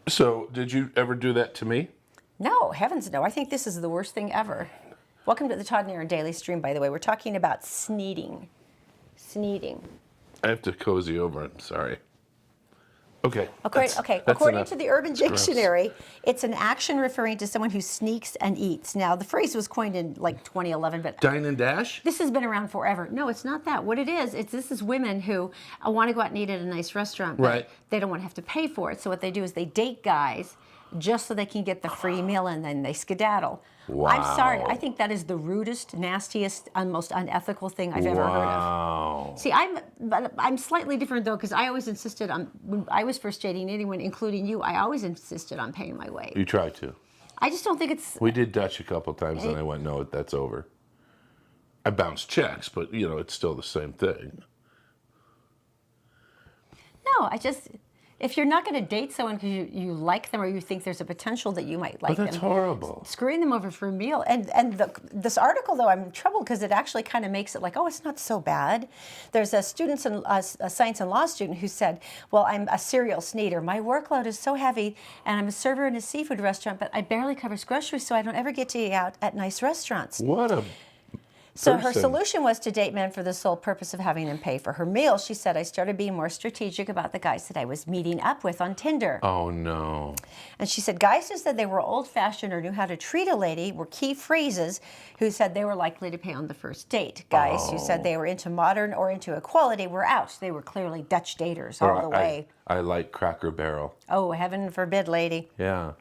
So, did you ever do that to me? No, heavens no. I think this is the worst thing ever. Welcome to the Todd and Erin Daily Stream, by the way. We're talking about sneating. Sneating. I have to cozy over. I'm sorry. Okay. According to the Urban gross. Dictionary, it's an action referring to someone who sneaks and eats. Now, the phrase was coined in like 2011, but Dine and dash? this has been around forever. No, it's not that. What it is, this is women who want to go out and eat at a nice restaurant, but Right. they don't want to have to pay for it. So what they do is they date guys just so they can get the free meal, and then they skedaddle. Wow. I'm sorry. I think that is the rudest, nastiest, and most unethical thing I've ever heard of. See, I'm slightly different though, because I always insisted on, when I was first dating anyone, including you, I always insisted on paying my way. You tried to. I just don't think it's. We did Dutch a couple times, and I went, no, that's over. I bounced checks, but, you know, it's still the same thing. No, if you're not going to date someone because you like them or you think there's a potential that you might like But that's them, horrible. screwing them over for a meal. And this article, though, I'm troubled because it actually kind of makes it like, oh, it's not so bad. There's a science and law student who said, well, I'm a serial sneater. My workload is so heavy, and I'm a server in a seafood restaurant, but I barely covers groceries, so I don't ever get to eat out at nice restaurants. What a So her person. solution was to date men for the sole purpose of having them pay for her meals. She said, I started being more strategic about the guys that I was meeting up with on Tinder. Oh, no. And she said, guys who said they were old-fashioned or knew how to treat a lady were key phrases who said they were likely to pay on the first date. Guys who said they were into modern or into equality were out. They were clearly Dutch daters all the way. I like Cracker Barrel. Oh, heaven forbid, lady. Yeah.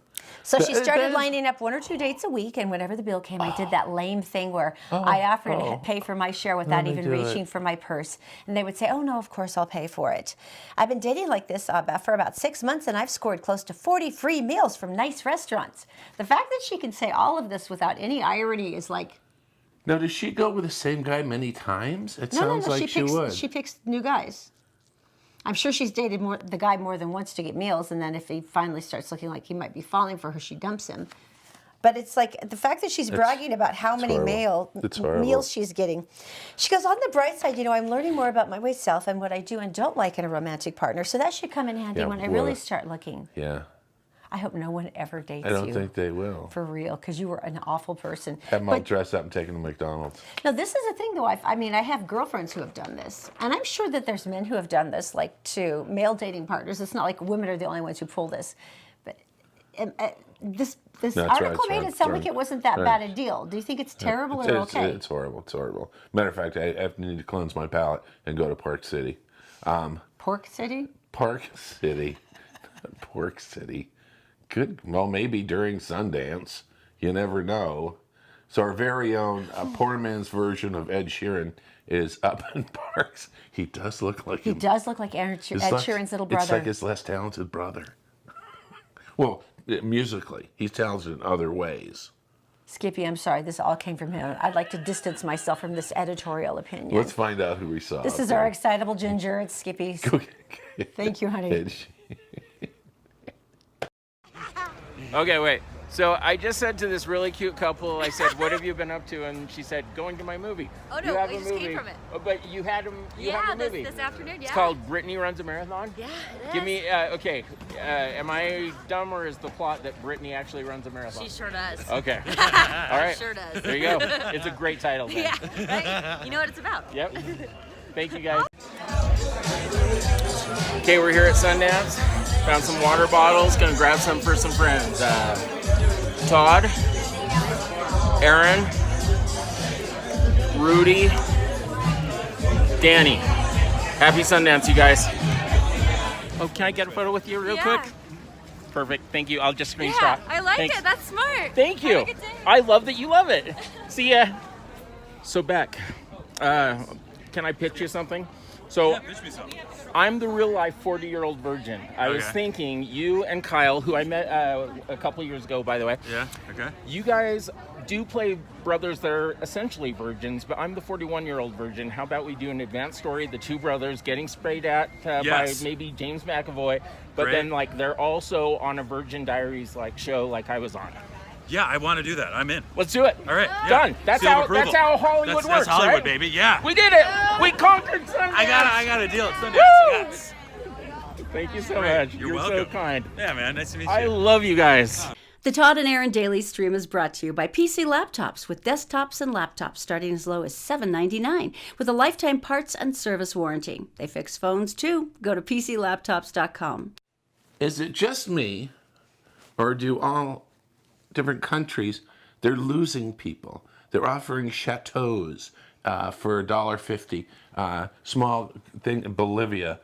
So she That started is- lining up 1 or 2 dates a week, and whenever the bill came, I did that lame thing where I offered to pay for my share without me even do it. reaching for my purse. And they would say, oh, no, of course I'll pay for it. I've been dating like this for about 6 months, and I've scored close to 40 free meals from nice restaurants. The fact that she can say all of this without any irony is like... Now, does she go with the same guy many times? It sounds like she would. She picks new guys. I'm sure she's dated the guy more than once to get meals, and then if he finally starts looking like he might be falling for her, she dumps him. But it's like the fact that she's bragging about how many meals she's getting. She goes, on the bright side, you know, I'm learning more about my myself and what I do and don't like in a romantic partner, so that should come in handy when I really start looking. Yeah. I hope no one ever dates I you. don't think they will. For real, because you were an awful person. Have them all dressed up and taken to McDonald's. No, this is the thing, though. I mean, I have girlfriends who have done this. And I'm sure that there's men who have done this, like to male dating partners. It's not like women are the only ones who pull this. But this article made it sound like it wasn't that bad a deal. Do you think it's terrible or okay? It's horrible. It's horrible. Matter of fact, I need to cleanse my palate and go to Park City. Pork City? Park City. Pork City. Good. Well, maybe during Sundance. You never know. So our very own poor man's version of Ed Sheeran is up in Parks. He does look like him. He does look like Ed Sheeran's little brother. It's like his less talented brother. Well, musically, he's talented in other ways. Skippy, I'm sorry. This all came from him. I'd like to distance myself from this editorial opinion. Let's find out who we saw. This is our excitable ginger. It's Skippy. Thank you, honey. Okay, wait. So I just said to this really cute couple, I said, "What have you been up to?" And she said, "Going to my movie." Oh no, we just came from it. Oh, but you had a movie. this afternoon. Yeah. It's called Brittany Runs a Marathon. Yeah, it is. Give me okay. Am I dumb or is the plot that Brittany actually runs a marathon? She sure does. Okay. All right. She sure does. There you go. It's a great title. Then. Yeah. Right. You know what it's about. Yep. Thank you guys. Okay, we're here at Sundance. Found some water bottles. Gonna grab some for some friends. Todd, Erin, Rudy, Danny. Happy Sundance, you guys. Oh, can I get a photo with you real quick? Perfect. Thank you. I'll just screenshot. Yeah, I liked Thanks. it. That's smart. Thank you. Have a good day. I love that you love it. See ya. So Beck, can I pitch you something? So pitch me something. I'm the real life 40-year-old virgin. I was thinking you and Kyle, who I met a couple years ago, by the way. Yeah, okay. You guys do play brothers that are essentially virgins, but I'm the 41-year-old virgin. How about we do an advanced story, the two brothers getting sprayed at by maybe James McAvoy, but then like they're also on a Virgin Diaries like show like I was on. Yeah, I want to do that. I'm in. Let's do it. All right. Done. That's how Hollywood works. That's Hollywood, right? baby. Yeah. We did it. We conquered Sundance. I got a deal at Sundance. Yes. Thank you so Great. much. You're so welcome. kind. Yeah, man. Nice to meet you. I love you guys. The Todd and Erin Daily Stream is brought to you by PC Laptops, with desktops and laptops starting as low as $7.99 with a lifetime parts and service warranty. They fix phones too. Go to PCLaptops.com. Is it just me, or do all different countries, they're losing people? They're offering chateaus for $1.50. Small thing in Bolivia,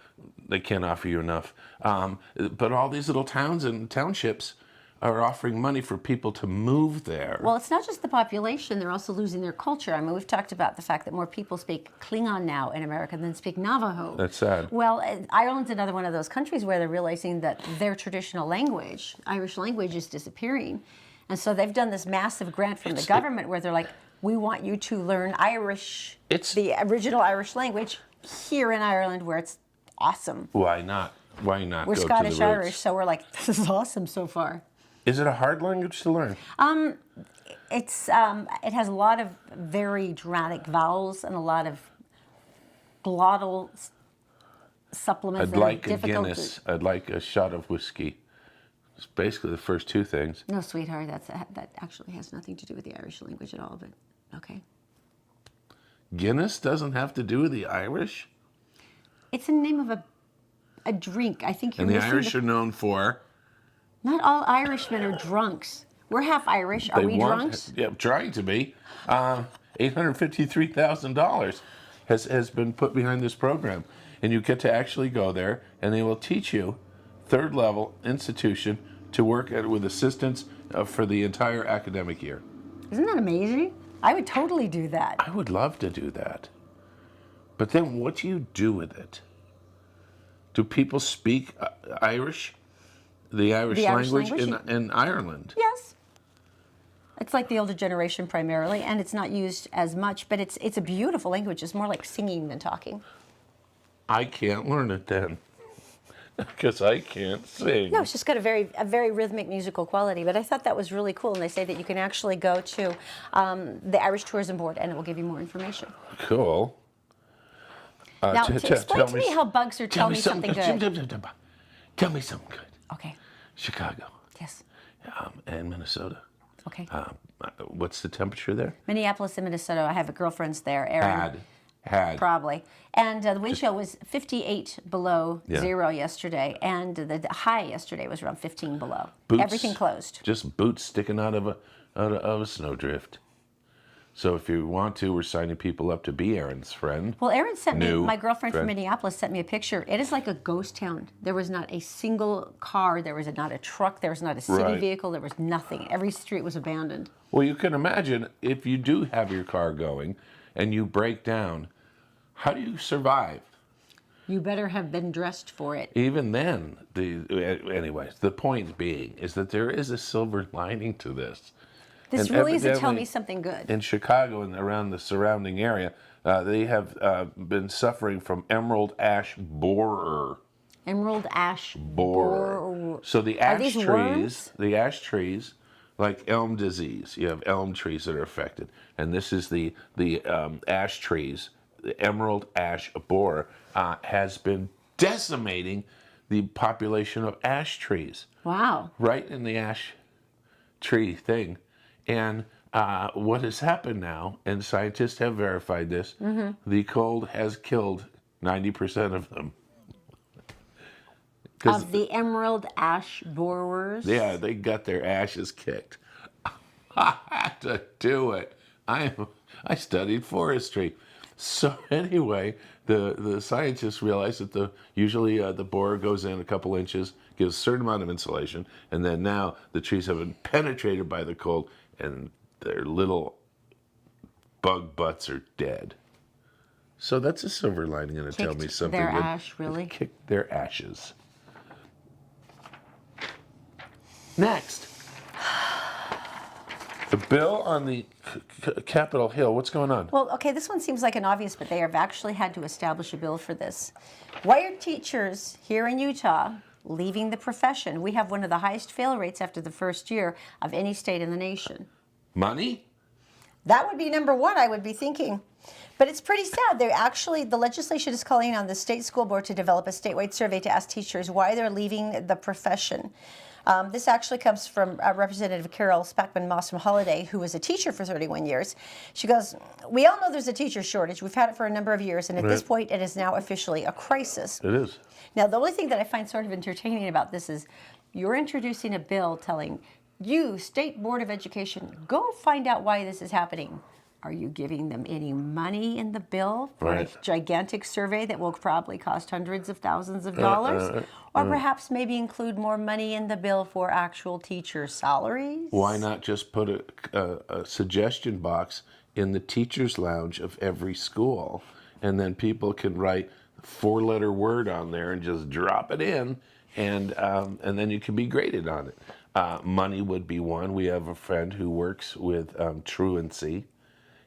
they can't offer you enough. But all these little towns and townships are offering money for people to move there. Well, it's not just the population, they're also losing their culture. I mean, we've talked about the fact that more people speak Klingon now in America than speak Navajo. That's sad. Well, Ireland's another one of those countries where they're realizing that their traditional language, Irish language, is disappearing. And so they've done this massive grant from the government where they're like, we want you to learn Irish, the original Irish language, here in Ireland, where it's awesome. Why not? Why not We're go Scottish to the roots? Irish, so we're like, this is awesome so far. Is it a hard language to learn? It has a lot of very dramatic vowels and a lot of glottal supplements. I'd like a difficult Guinness. I'd like a shot of whiskey. It's basically the first two things. No, sweetheart, that actually has nothing to do with the Irish language at all, but okay. Guinness doesn't have to do with the Irish? It's the name of a drink. I think you're And the missing Irish are known for... Not all Irishmen are drunks. We're half Irish. Are we drunks? Yeah, trying to be. $853,000 has been put behind this program. And you get to actually go there, and they will teach you, third level institution, to work with assistants for the entire academic year. Isn't that amazing? I would totally do that. I would love to do that. But then what do you do with it? Do people speak Irish? The Irish language in Ireland? Yes. It's like the older generation primarily, and it's not used as much, but it's a beautiful language. It's more like singing than talking. I can't learn it then, because I can't sing. No, it's just got a very rhythmic musical quality, but I thought that was really cool, and they say that you can actually go to the Irish Tourism Board, and it will give you more information. Cool. Now, explain to me how bugs are telling me something good. Tell me something good. Okay. Chicago. Yes. And Minnesota. Okay. What's the temperature there? Minneapolis and Minnesota. I have girlfriends there. Erin. Had. Probably. And the wind chill was 58 below zero yesterday, and the high yesterday was around 15 below. Boots, everything closed. Just boots sticking out of a snowdrift. So if you want to, we're signing people up to be Erin's friend. Well, Erin sent me, my girlfriend friend. from Minneapolis sent me a picture. It is like a ghost town. There was not a single car. There was not a truck. There was not a city vehicle. There was nothing. Every street was abandoned. Well, you can imagine if you do have your car going and you break down, how do you survive? You better have been dressed for it. Even then, anyways, the point being is that there is a silver lining to this. This really is a tell me something good. In Chicago and around the surrounding area, they have been suffering from emerald ash borer. Emerald ash borer. So the ash trees, like elm disease, you have elm trees that are affected, and this is the ash trees. The emerald ash borer has been decimating the population of ash trees. Wow. Right in the ash tree thing. And what has happened now, and scientists have verified this, the cold has killed 90% of them. Of the emerald ash borers? Yeah, they got their ashes kicked. I had to do it. I studied forestry. So anyway, the scientists realized that usually the borer goes in a couple inches, gives a certain amount of insulation, and then now the trees have been penetrated by the cold, and their little bug butts are dead. So that's a silver lining, and tell me something. Their ash, really? Kicked their ashes. Next. The bill on the Capitol Hill, what's going on? Well, okay, this one seems like an obvious, but they have actually had to establish a bill for this. Why are teachers here in Utah leaving the profession? We have one of the highest fail rates after the first year of any state in the nation. Money? That would be number one, I would be thinking. But it's pretty sad. The legislation is calling on the state school board to develop a statewide survey to ask teachers why they're leaving the profession. This actually comes from Representative Carol Spackman-Moss Holiday, who was a teacher for 31 years. She goes, we all know there's a teacher shortage. We've had it for a number of years, and at this point, it is now officially a crisis. It is. Now, the only thing that I find sort of entertaining about this is you're introducing a bill telling you, State Board of Education, go find out why this is happening. Are you giving them any money in the bill for a gigantic survey that will probably cost hundreds of thousands of dollars? Or perhaps maybe include more money in the bill for actual teacher salaries? Why not just put a suggestion box in the teacher's lounge of every school, and then people can write a 4-letter word on there and just drop it in, and then you can be graded on it. Money would be one. We have a friend who works with truancy,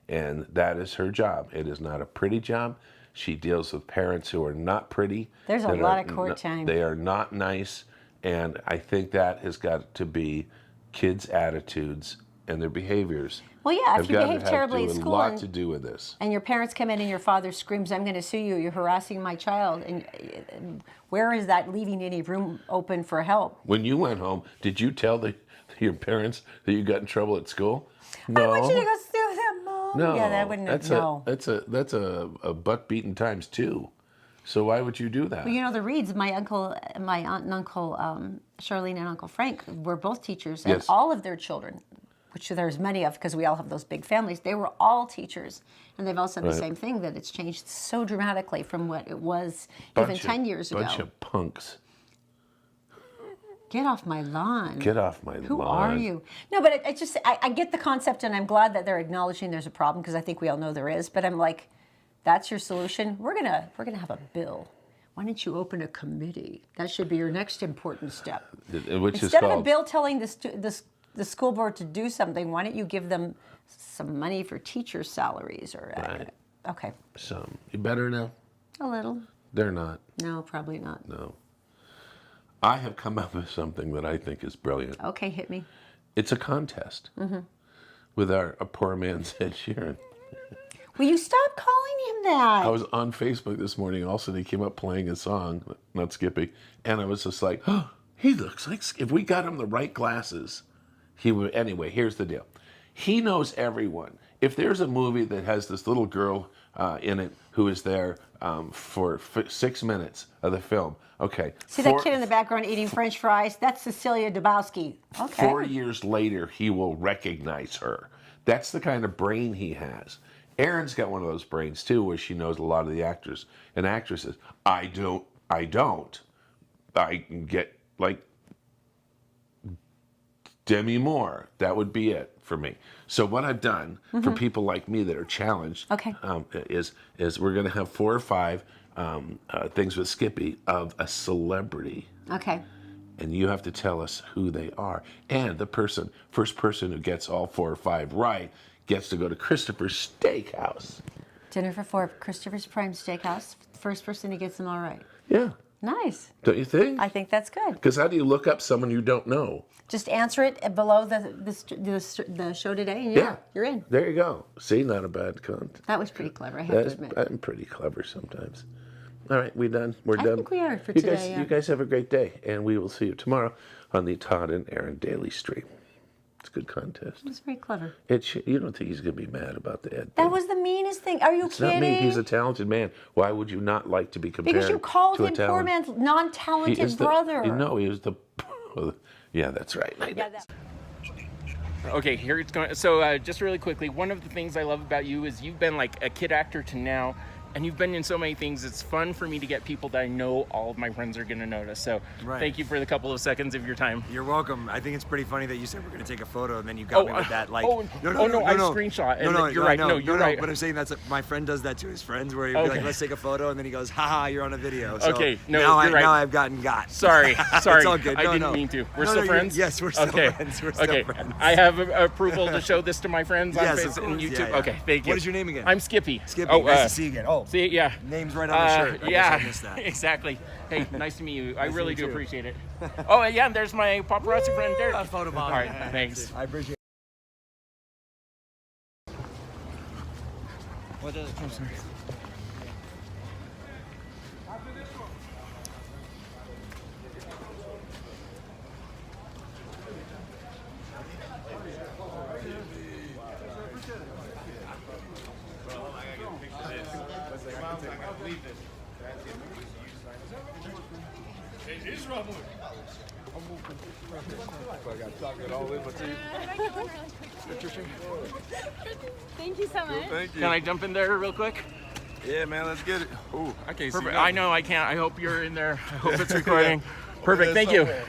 and that is her job. It is not a pretty job. She deals with parents who are not pretty. There's a lot of court time. They are not nice, and I think that has got to be kids' attitudes and their behaviors. Well, yeah, if you behave terribly at a school lot to do with this. and your parents come in and your father screams, I'm going to sue you, you're harassing my child, and where is that leaving any room open for help? When you went home, did you tell your parents that you got in trouble at school? No. I want you to go sue them, Mom. No, Yeah, that wouldn't that's a butt beaten times 2. So why would you do that? Well, you know, the Reeds, my aunt and uncle, Charlene and Uncle Frank, were both teachers, and Yes. all of their children, which there's many of because we all have those big families, they were all teachers. And they've all said the same thing, that it's changed so dramatically from what it was even 10 years ago. Bunch of punks. Get off my lawn. Get off my Who lawn. are you? No, but I get the concept, and I'm glad that they're acknowledging there's a problem, because I think we all know there is. But I'm like, that's your solution? We're gonna have a bill. Why don't you open a committee? That should be your next important step. Which Instead is of a bill telling the school board to do something, why don't you give them some money for teacher salaries or? Okay. Some. You better now? A little. They're not. No, probably not. No. I have come up with something that I think is brilliant. Okay, hit me. It's a contest with a poor man's Ed Sheeran. Will you stop calling him that? I was on Facebook this morning. All of a sudden, he came up playing a song, not Skippy, and I was just like, oh, he looks like if we got him the right glasses, he would. Anyway, here's the deal. He knows everyone. If there's a movie that has this little girl in it who is there for 6 minutes of the film, okay. See that kid in the background eating French fries? That's Cecilia Dubowski. Okay. 4 years later, he will recognize her. That's the kind of brain he has. Erin's got one of those brains too, where she knows a lot of the actors and actresses. I don't. I can get like Demi Moore. That would be it for me. So what I've done for people like me that are challenged is we're going to have 4 or 5 things with Skippy of a celebrity. Okay. And you have to tell us who they are. And the first person who gets all 4 or 5 right gets to go to Christopher's Steakhouse. Dinner for 4, Christopher's Prime Steakhouse. First person who gets them all right. Yeah. Nice. Don't you think? I think that's good. Because how do you look up someone you don't know? Just answer it below the show today, and you're in. There you go. See, not a bad content. That was pretty clever, I have to admit. I'm pretty clever sometimes. All right, we done? We're done? I think we are for today, You guys have a great day, and we will see you tomorrow on the Todd and Erin Daily Stream. It's a good contest. It was very clever. You don't think he's going to be mad about the Ed? That was the meanest thing. Are you It's kidding? not mean. He's a talented man. Why would you not like to be compared Because you called to a him poor man's non-talented brother. No, he was the... Yeah, that's right. Okay, here it's going. So just really quickly, one of the things I love about you is you've been like a kid actor to now, and you've been in so many things. It's fun for me to get people that I know all of my friends are going to notice. So thank you for the couple of seconds of your time. You're welcome. I think it's pretty funny that you said we're going to take a photo, and then you got me with that. Like, I screenshot. And you're right. No, you're right. But I'm saying my friend does that to his friends, where he'd be like, "Let's take a photo," and then he goes, "Haha, you're on a video." So okay, no, you're right. Now I've gotten got. Sorry. It's all good. I didn't mean to. We're still friends. Yes, we're still friends. We're still friends. I have approval to show this to my friends on Yes, of Facebook and course. YouTube. Yeah. Okay, thank you. What is your name again? I'm Skippy. Skippy. Oh, Nice to see you again. Oh, see, yeah. Name's right on the shirt. I guess I missed that. Exactly. Hey, nice to meet you. I Nice to really meet do you. appreciate it. Oh, yeah, and there's my paparazzi friend, Derek. A photo bomb. All right, thanks. I appreciate it. What does it? I'm sorry. Thank you so much. Thank you. Can I jump in there real quick? Yeah, man, let's get it. Ooh, I can't see Perfect. nothing. I know I can't. I hope you're in there. I hope it's recording. Perfect. Yeah, Thank you. somewhere.